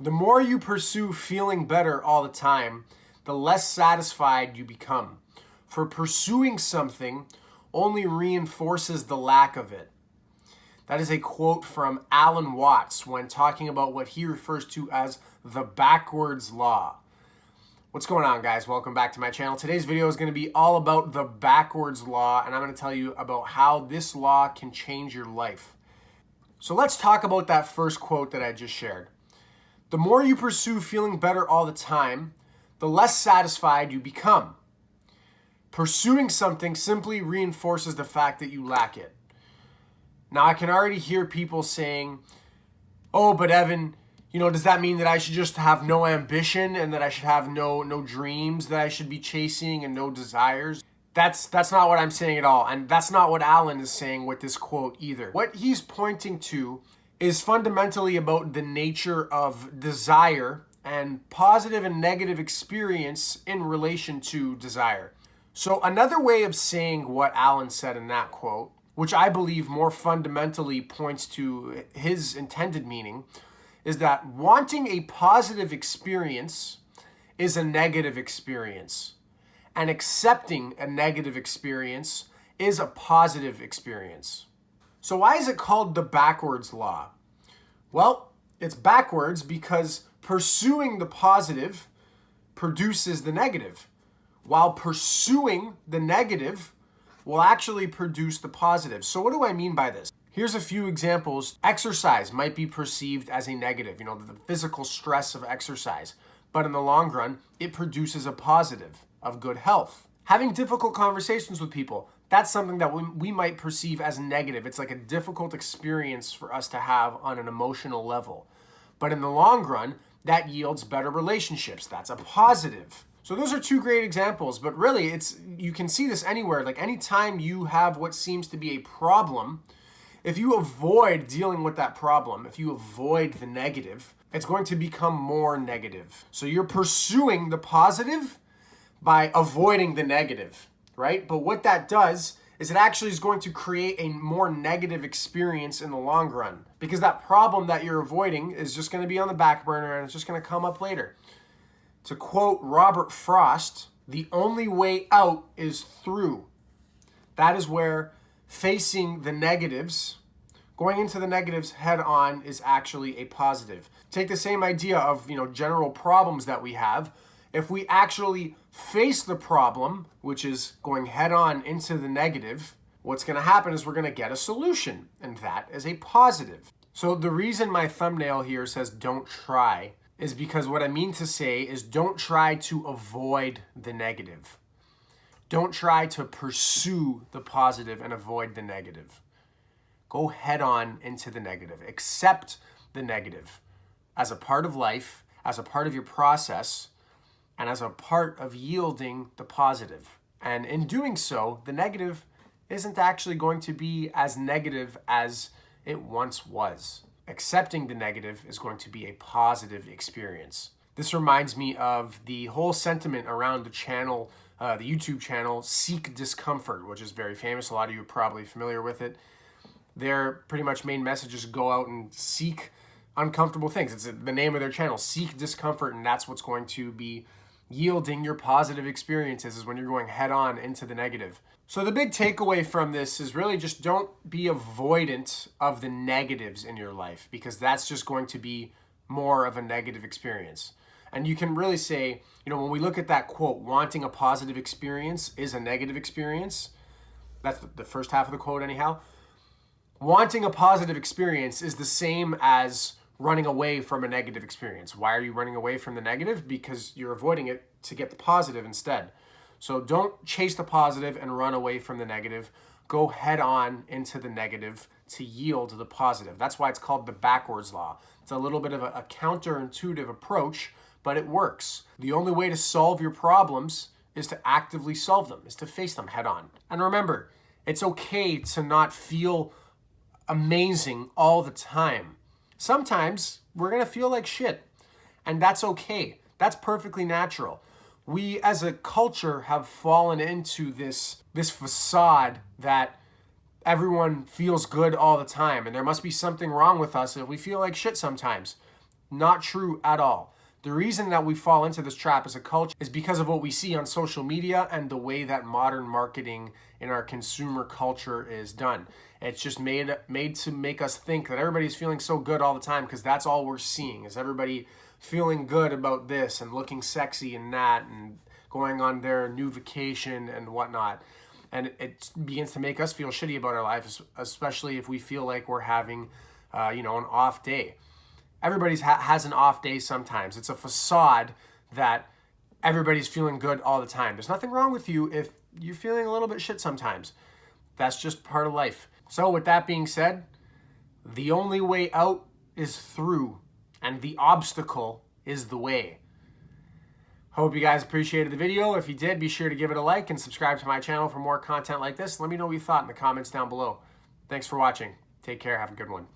The more you pursue feeling better all the time, the less satisfied you become. For pursuing something only reinforces the lack of it. That is a quote from Allan Watts when talking about what he refers to as the backwards law. What's going on, guys? Welcome back to my channel. Today's video is going to be all about the backwards law, and I'm going to tell you about how this law can change your life. So let's talk about that first quote that I just shared. The more you pursue feeling better all the time, the less satisfied you become. Pursuing something simply reinforces the fact that you lack it. Now, I can already hear people saying, oh, but Evan, does that mean that I should just have no ambition and that I should have no dreams that I should be chasing and no desires? That's not what I'm saying at all. And that's not what Allan is saying with this quote either. What he's pointing to is fundamentally about the nature of desire and positive and negative experience in relation to desire. So another way of saying what Allan said in that quote, which I believe more fundamentally points to his intended meaning, is that wanting a positive experience is a negative experience, and accepting a negative experience is a positive experience. So why is it called the backwards law? Well, it's backwards because pursuing the positive produces the negative, while pursuing the negative will actually produce the positive. So what do I mean by this? Here's a few examples. Exercise might be perceived as a negative, the physical stress of exercise. But in the long run, it produces a positive of good health. Having difficult conversations with people, that's something that we might perceive as negative. It's like a difficult experience for us to have on an emotional level. But in the long run, that yields better relationships. That's a positive. So those are two great examples, but really you can see this anywhere. Like anytime you have what seems to be a problem, if you avoid dealing with that problem, if you avoid the negative, it's going to become more negative. So you're pursuing the positive by avoiding the negative, right? But what that does is it actually is going to create a more negative experience in the long run, because that problem that you're avoiding is just going to be on the back burner and it's just going to come up later. To quote Robert Frost, the only way out is through. That is where facing the negatives, going into the negatives head on, is actually a positive. Take the same idea of, general problems that we have. If we actually face the problem, which is going head on into the negative, what's going to happen is we're going to get a solution, and that is a positive. So the reason my thumbnail here says don't try is because what I mean to say is don't try to avoid the negative. Don't try to pursue the positive and avoid the negative. Go head on into the negative. Accept the negative as a part of life, as a part of your process, and as a part of yielding the positive. And in doing so, the negative isn't actually going to be as negative as it once was. Accepting the negative is going to be a positive experience. This reminds me of the whole sentiment around the channel, the YouTube channel, Seek Discomfort, which is very famous. A lot of you are probably familiar with it. Their pretty much main message is go out and seek uncomfortable things. It's the name of their channel, Seek Discomfort, and that's what's going to be yielding your positive experiences, is when you're going head on into the negative. So the big takeaway from this is really just don't be avoidant of the negatives in your life, because that's just going to be more of a negative experience. And you can really say, when we look at that quote, wanting a positive experience is a negative experience. That's the first half of the quote anyhow. Wanting a positive experience is the same as running away from a negative experience. Why are you running away from the negative? Because you're avoiding it to get the positive instead. So don't chase the positive and run away from the negative. Go head on into the negative to yield the positive. That's why it's called the backwards law. It's a little bit of a counterintuitive approach, but it works. The only way to solve your problems is to actively solve them, is to face them head on. And remember, it's okay to not feel amazing all the time. Sometimes we're going to feel like shit, and that's okay. That's perfectly natural. We as a culture have fallen into this facade that everyone feels good all the time, and there must be something wrong with us if we feel like shit sometimes. Not true at all. The reason that we fall into this trap as a culture is because of what we see on social media and the way that modern marketing in our consumer culture is done. It's just made to make us think that everybody's feeling so good all the time, because that's all we're seeing is everybody feeling good about this and looking sexy and that and going on their new vacation and whatnot. And it begins to make us feel shitty about our lives, especially if we feel like we're having, an off day. Everybody has an off day sometimes. It's a facade that everybody's feeling good all the time. There's nothing wrong with you if you're feeling a little bit shit sometimes. That's just part of life. So with that being said, the only way out is through, and the obstacle is the way. Hope you guys appreciated the video. If you did, be sure to give it a like and subscribe to my channel for more content like this. Let me know what you thought in the comments down below. Thanks for watching. Take care. Have a good one.